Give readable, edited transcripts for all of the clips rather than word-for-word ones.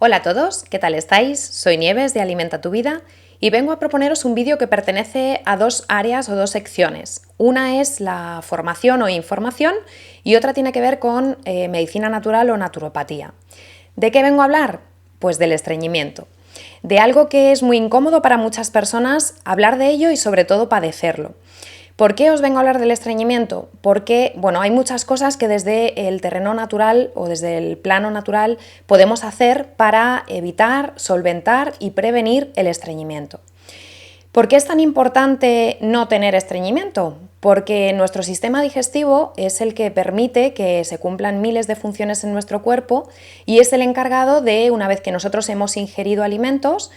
Hola a todos, ¿qué tal estáis? Soy Nieves de Alimenta tu Vida y vengo a proponeros un vídeo que pertenece a dos áreas o dos secciones. Una es la formación o información y otra tiene que ver con medicina natural o naturopatía. ¿De qué vengo a hablar? Pues del estreñimiento. De algo que es muy incómodo para muchas personas hablar de ello y sobre todo padecerlo. ¿Por qué os vengo a hablar del estreñimiento? Porque, hay muchas cosas que desde el terreno natural o desde el plano natural podemos hacer para evitar, solventar y prevenir el estreñimiento. ¿Por qué es tan importante no tener estreñimiento? Porque nuestro sistema digestivo es el que permite que se cumplan miles de funciones en nuestro cuerpo y es el encargado de, una vez que nosotros hemos ingerido alimentos,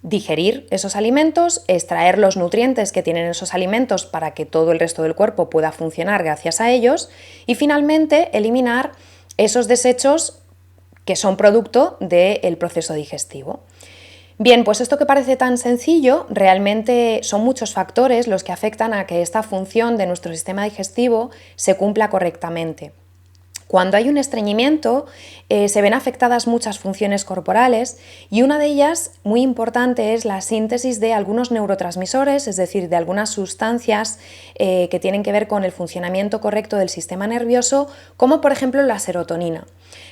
digerir esos alimentos, extraer los nutrientes que tienen esos alimentos para que todo el resto del cuerpo pueda funcionar gracias a ellos y finalmente eliminar esos desechos que son producto del proceso digestivo. Bien, pues esto que parece tan sencillo, realmente son muchos factores los que afectan a que esta función de nuestro sistema digestivo se cumpla correctamente. Cuando hay un estreñimiento se ven afectadas muchas funciones corporales y una de ellas, muy importante, es la síntesis de algunos neurotransmisores, es decir, de algunas sustancias que tienen que ver con el funcionamiento correcto del sistema nervioso, como por ejemplo la serotonina.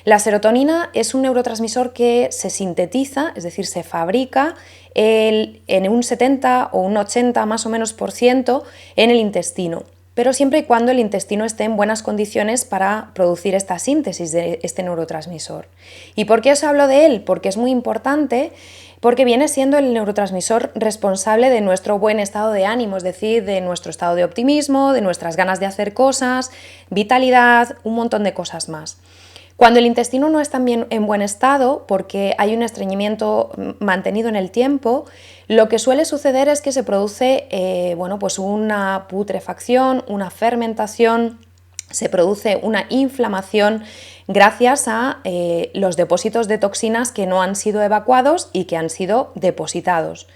La serotonina es un neurotransmisor que se sintetiza, es decir, se fabrica en un 70 o un 80 más o menos por ciento en el intestino, pero siempre y cuando el intestino esté en buenas condiciones para producir esta síntesis de este neurotransmisor. ¿Y por qué os hablo de él? Porque es muy importante, porque viene siendo el neurotransmisor responsable de nuestro buen estado de ánimo, es decir, de nuestro estado de optimismo, de nuestras ganas de hacer cosas, vitalidad, un montón de cosas más. Cuando el intestino no está en buen estado, porque hay un estreñimiento mantenido en el tiempo, lo que suele suceder es que se produce pues una putrefacción, una fermentación, se produce una inflamación gracias a los depósitos de toxinas que no han sido evacuados y que han sido depositados.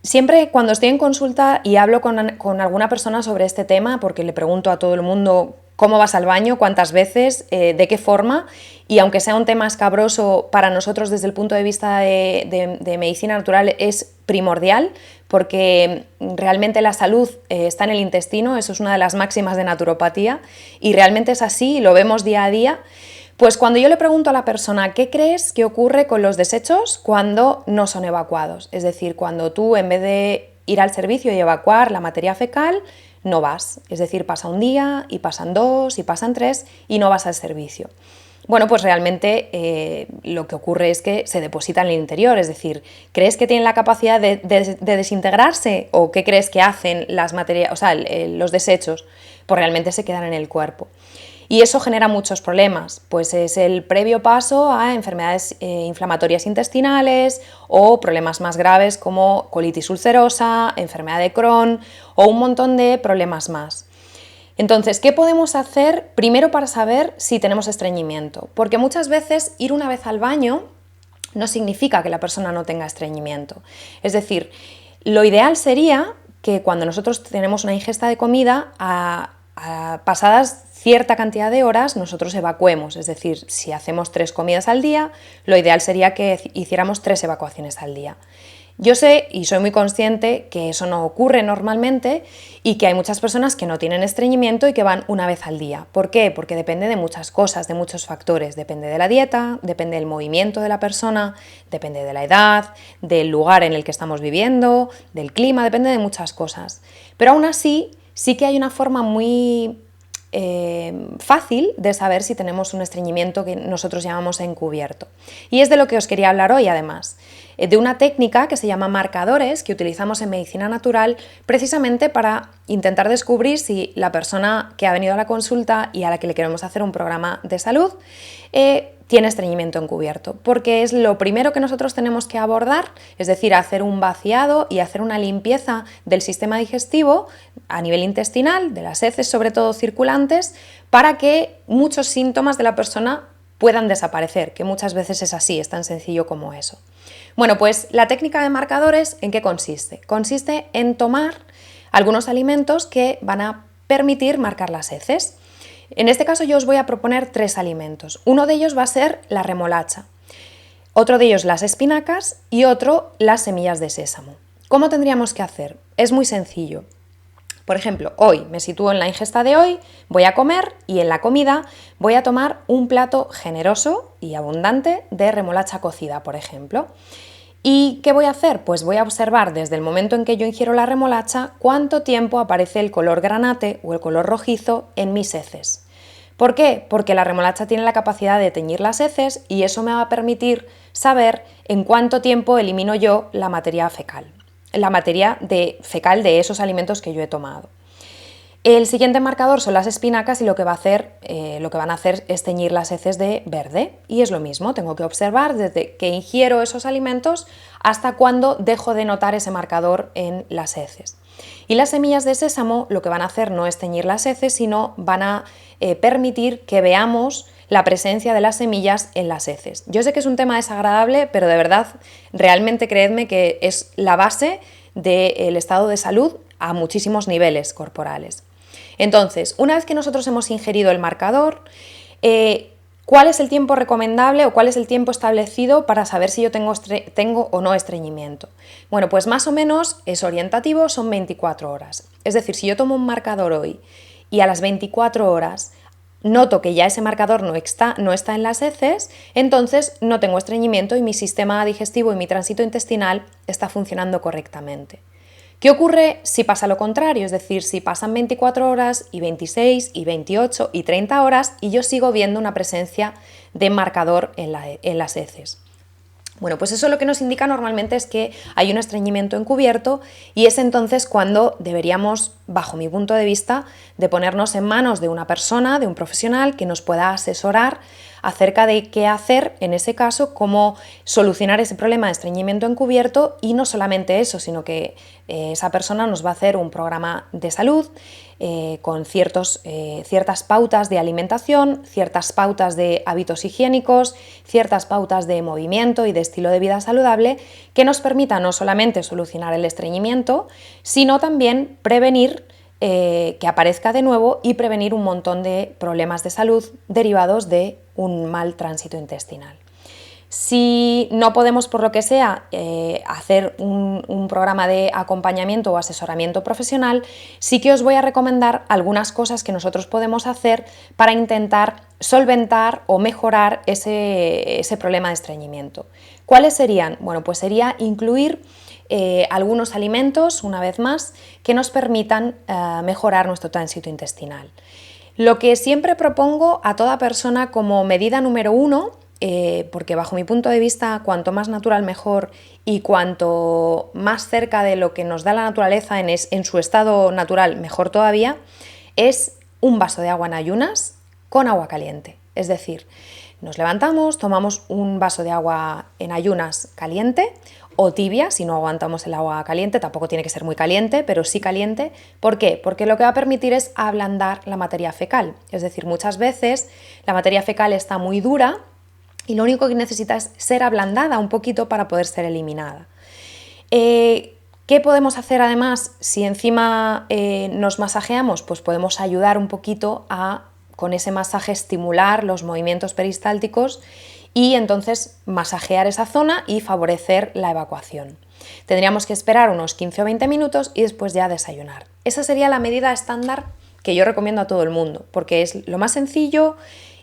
Siempre cuando estoy en consulta y hablo con alguna persona sobre este tema, porque le pregunto a todo el mundo cómo vas al baño, cuántas veces, de qué forma, y aunque sea un tema escabroso para nosotros desde el punto de vista de medicina natural es primordial, porque realmente la salud está en el intestino, eso es una de las máximas de naturopatía, y realmente es así, lo vemos día a día. Pues cuando yo le pregunto a la persona ¿qué crees que ocurre con los desechos cuando no son evacuados? Es decir, cuando tú en vez de ir al servicio y evacuar la materia fecal, no vas. Es decir, pasa un día y pasan 2 y pasan 3 y no vas al servicio. Bueno, pues realmente lo que ocurre es que se deposita en el interior, es decir, ¿crees que tienen la capacidad de desintegrarse o qué crees que hacen los desechos? Pues realmente se quedan en el cuerpo. Y eso genera muchos problemas, pues es el previo paso a enfermedades inflamatorias intestinales o problemas más graves como colitis ulcerosa, enfermedad de Crohn o un montón de problemas más. Entonces, ¿qué podemos hacer primero para saber si tenemos estreñimiento? Porque muchas veces ir una vez al baño no significa que la persona no tenga estreñimiento. Es decir, lo ideal sería que cuando nosotros tenemos una ingesta de comida, pasadas cierta cantidad de horas nosotros evacuemos, es decir, si hacemos 3 comidas al día, lo ideal sería que hiciéramos 3 evacuaciones al día. Yo sé y soy muy consciente que eso no ocurre normalmente y que hay muchas personas que no tienen estreñimiento y que van una vez al día. ¿Por qué? Porque depende de muchas cosas, de muchos factores. Depende de la dieta, depende del movimiento de la persona, depende de la edad, del lugar en el que estamos viviendo, del clima, depende de muchas cosas. Pero aún así, sí que hay una forma muy fácil de saber si tenemos un estreñimiento que nosotros llamamos encubierto. Y es de lo que os quería hablar hoy, además, de una técnica que se llama marcadores que utilizamos en medicina natural precisamente para intentar descubrir si la persona que ha venido a la consulta y a la que le queremos hacer un programa de salud tiene estreñimiento encubierto, porque es lo primero que nosotros tenemos que abordar, es decir, hacer un vaciado y hacer una limpieza del sistema digestivo a nivel intestinal, de las heces sobre todo circulantes, para que muchos síntomas de la persona puedan desaparecer, que muchas veces es así, es tan sencillo como eso. Bueno, pues la técnica de marcadores, ¿en qué consiste? Consiste en tomar algunos alimentos que van a permitir marcar las heces. En este caso yo os voy a proponer 3 alimentos. Uno de ellos va a ser la remolacha. otro de ellos las espinacas y otro las semillas de sésamo. ¿Cómo tendríamos que hacer? Es muy sencillo. Por ejemplo, hoy me sitúo en la ingesta de hoy, voy a comer y en la comida voy a tomar un plato generoso y abundante de remolacha cocida, por ejemplo. ¿Y qué voy a hacer? Pues voy a observar desde el momento en que yo ingiero la remolacha cuánto tiempo aparece el color granate o el color rojizo en mis heces. ¿Por qué? Porque la remolacha tiene la capacidad de teñir las heces y eso me va a permitir saber en cuánto tiempo elimino yo la materia fecal. La materia fecal de esos alimentos que yo he tomado. El siguiente marcador son las espinacas y lo que van a hacer es teñir las heces de verde. Y es lo mismo, tengo que observar desde que ingiero esos alimentos hasta cuando dejo de notar ese marcador en las heces. Y las semillas de sésamo lo que van a hacer no es teñir las heces, sino van a permitir que veamos la presencia de las semillas en las heces. Yo sé que es un tema desagradable, pero de verdad, realmente creedme que es la base del estado de salud a muchísimos niveles corporales. Entonces, una vez que nosotros hemos ingerido el marcador, ¿cuál es el tiempo recomendable o cuál es el tiempo establecido para saber si yo tengo o no estreñimiento? Bueno, pues más o menos es orientativo, son 24 horas. Es decir, si yo tomo un marcador hoy y a las 24 horas noto que ya ese marcador no está en las heces, entonces no tengo estreñimiento y mi sistema digestivo y mi tránsito intestinal está funcionando correctamente. ¿Qué ocurre si pasa lo contrario? Es decir, si pasan 24 horas y 26 y 28 y 30 horas y yo sigo viendo una presencia de marcador en las heces. Bueno, pues eso lo que nos indica normalmente es que hay un estreñimiento encubierto y es entonces cuando deberíamos, bajo mi punto de vista, de ponernos en manos de una persona, de un profesional que nos pueda asesorar acerca de qué hacer en ese caso, cómo solucionar ese problema de estreñimiento encubierto y no solamente eso, sino que esa persona nos va a hacer un programa de salud con ciertas pautas de alimentación, ciertas pautas de hábitos higiénicos, ciertas pautas de movimiento y de estilo de vida saludable que nos permita no solamente solucionar el estreñimiento, sino también prevenir que aparezca de nuevo y prevenir un montón de problemas de salud derivados de un mal tránsito intestinal. Si no podemos, por lo que sea, hacer un programa de acompañamiento o asesoramiento profesional, sí que os voy a recomendar algunas cosas que nosotros podemos hacer para intentar solventar o mejorar ese problema de estreñimiento. ¿Cuáles serían? Bueno, pues sería incluir algunos alimentos, una vez más, que nos permitan mejorar nuestro tránsito intestinal. Lo que siempre propongo a toda persona como medida número 1, porque bajo mi punto de vista cuanto más natural mejor y cuanto más cerca de lo que nos da la naturaleza en su estado natural mejor todavía, es un vaso de agua en ayunas con agua caliente. Es decir, nos levantamos, tomamos un vaso de agua en ayunas caliente o tibia, si no aguantamos el agua caliente, tampoco tiene que ser muy caliente, pero sí caliente. ¿Por qué? Porque lo que va a permitir es ablandar la materia fecal. Es decir, muchas veces la materia fecal está muy dura y lo único que necesita es ser ablandada un poquito para poder ser eliminada. ¿Qué podemos hacer además si encima nos masajeamos? Pues podemos ayudar un poquito con ese masaje estimular los movimientos peristálticos y entonces masajear esa zona y favorecer la evacuación. Tendríamos que esperar unos 15 o 20 minutos y después ya desayunar. Esa sería la medida estándar que yo recomiendo a todo el mundo, porque es lo más sencillo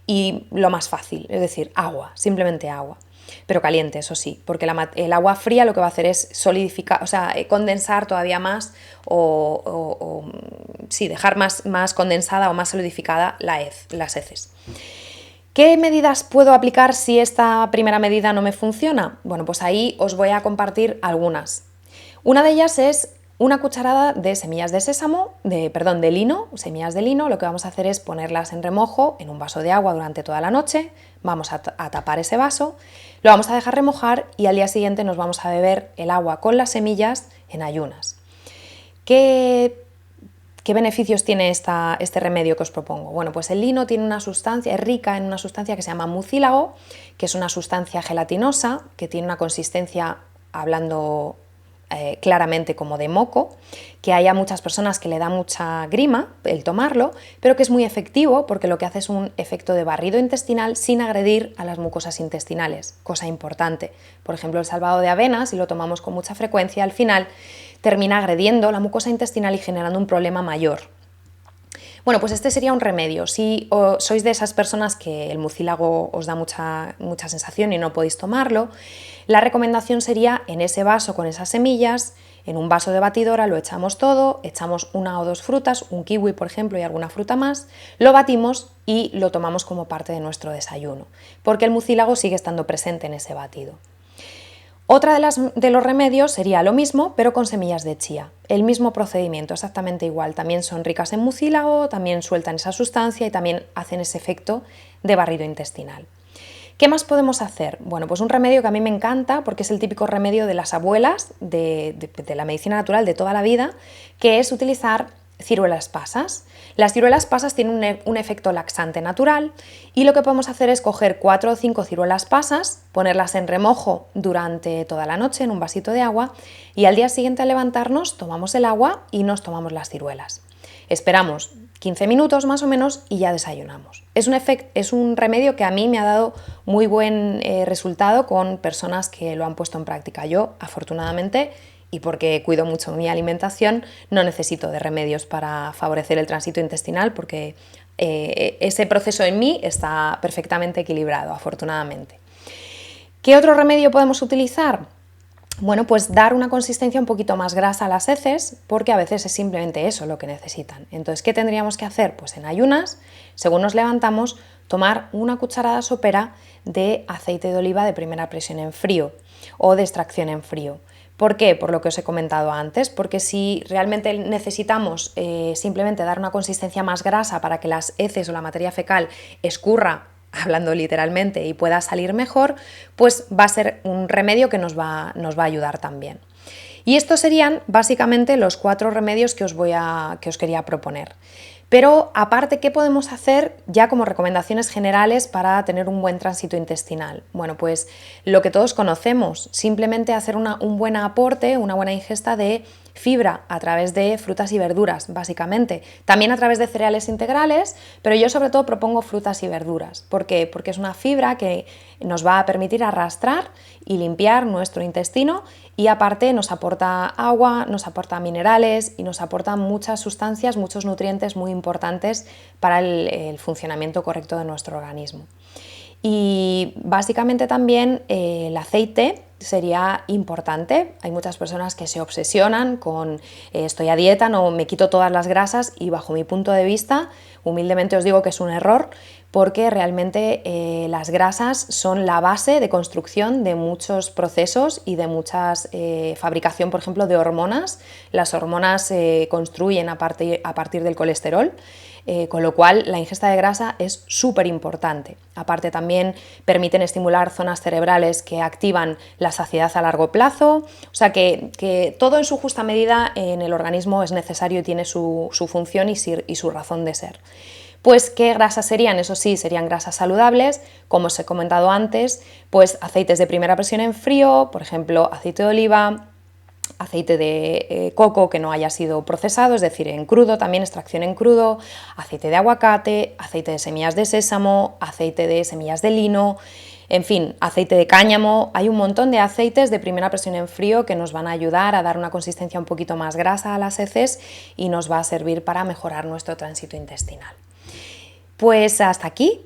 y lo más fácil, es decir, agua, simplemente agua. Pero caliente, eso sí, porque el agua fría lo que va a hacer es solidificar, o sea, condensar todavía más sí, dejar más condensada o más solidificada las heces. ¿Qué medidas puedo aplicar si esta primera medida no me funciona? Bueno, pues ahí os voy a compartir algunas. Una de ellas es una cucharada de semillas de de lino, semillas de lino. Lo que vamos a hacer es ponerlas en remojo en un vaso de agua durante toda la noche. Vamos a tapar ese vaso, lo vamos a dejar remojar y al día siguiente nos vamos a beber el agua con las semillas en ayunas. ¿Qué beneficios tiene este remedio que os propongo? Bueno, pues el lino tiene es rica en una sustancia que se llama mucílago, que es una sustancia gelatinosa, que tiene una consistencia, hablando claramente como de moco, que haya muchas personas que le da mucha grima el tomarlo, pero que es muy efectivo porque lo que hace es un efecto de barrido intestinal sin agredir a las mucosas intestinales, cosa importante. Por ejemplo, el salvado de avena, si lo tomamos con mucha frecuencia, al final termina agrediendo la mucosa intestinal y generando un problema mayor. Bueno, pues este sería un remedio. Si sois de esas personas que el mucílago os da mucha sensación y no podéis tomarlo, la recomendación sería en ese vaso con esas semillas, en un vaso de batidora lo echamos todo, echamos 1 o 2 frutas, un kiwi por ejemplo y alguna fruta más, lo batimos y lo tomamos como parte de nuestro desayuno, porque el mucílago sigue estando presente en ese batido. Otra de los remedios sería lo mismo, pero con semillas de chía. El mismo procedimiento, exactamente igual. También son ricas en mucílago, también sueltan esa sustancia y también hacen ese efecto de barrido intestinal. ¿Qué más podemos hacer? Bueno, pues un remedio que a mí me encanta porque es el típico remedio de las abuelas, de la medicina natural de toda la vida, que es utilizar ciruelas pasas. Las ciruelas pasas tienen un efecto laxante natural y lo que podemos hacer es coger 4 o 5 ciruelas pasas, ponerlas en remojo durante toda la noche en un vasito de agua y al día siguiente al levantarnos tomamos el agua y nos tomamos las ciruelas. Esperamos 15 minutos más o menos y ya desayunamos. Es un remedio que a mí me ha dado muy buen resultado con personas que lo han puesto en práctica. Yo, afortunadamente, y porque cuido mucho mi alimentación, no necesito de remedios para favorecer el tránsito intestinal porque ese proceso en mí está perfectamente equilibrado, afortunadamente. ¿Qué otro remedio podemos utilizar? Bueno, pues dar una consistencia un poquito más grasa a las heces, porque a veces es simplemente eso lo que necesitan. Entonces, ¿qué tendríamos que hacer? Pues en ayunas, según nos levantamos, tomar una cucharada sopera de aceite de oliva de primera presión en frío o de extracción en frío. ¿Por qué? Por lo que os he comentado antes, porque si realmente necesitamos simplemente dar una consistencia más grasa para que las heces o la materia fecal escurra, hablando literalmente, y pueda salir mejor, pues va a ser un remedio que nos va a ayudar también. Y estos serían básicamente los 4 remedios que os quería proponer. Pero aparte, ¿qué podemos hacer ya como recomendaciones generales para tener un buen tránsito intestinal? Bueno, pues lo que todos conocemos, simplemente hacer un buen aporte, una buena ingesta de fibra a través de frutas y verduras, básicamente. También a través de cereales integrales, pero yo sobre todo propongo frutas y verduras. ¿Por qué? Porque es una fibra que nos va a permitir arrastrar y limpiar nuestro intestino y aparte nos aporta agua, nos aporta minerales y nos aporta muchas sustancias, muchos nutrientes muy importantes para el funcionamiento correcto de nuestro organismo. Y básicamente también el aceite sería importante. Hay muchas personas que se obsesionan con estoy a dieta, no me quito todas las grasas y bajo mi punto de vista, humildemente os digo que es un error porque realmente las grasas son la base de construcción de muchos procesos y de muchas fabricación, por ejemplo, de hormonas. Las hormonas se construyen a partir del colesterol. Con lo cual la ingesta de grasa es súper importante. Aparte también permiten estimular zonas cerebrales que activan la saciedad a largo plazo, o sea que todo en su justa medida en el organismo es necesario y tiene su función y su razón de ser. Pues, ¿qué grasas serían? Eso sí, serían grasas saludables, como os he comentado antes, pues aceites de primera presión en frío, por ejemplo, aceite de oliva, aceite de coco que no haya sido procesado, es decir, en crudo, también extracción en crudo, aceite de aguacate, aceite de semillas de sésamo, aceite de semillas de lino, en fin, aceite de cáñamo. Hay un montón de aceites de primera presión en frío que nos van a ayudar a dar una consistencia un poquito más grasa a las heces y nos va a servir para mejorar nuestro tránsito intestinal. Pues hasta aquí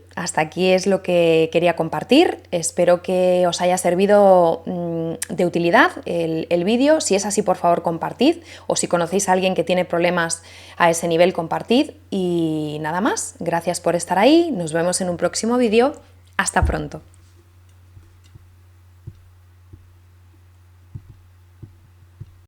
es lo que quería compartir. Espero que os haya servido de utilidad el vídeo. Si es así, por favor, compartid. O si conocéis a alguien que tiene problemas a ese nivel, compartid. Y nada más. Gracias por estar ahí. Nos vemos en un próximo vídeo. Hasta pronto.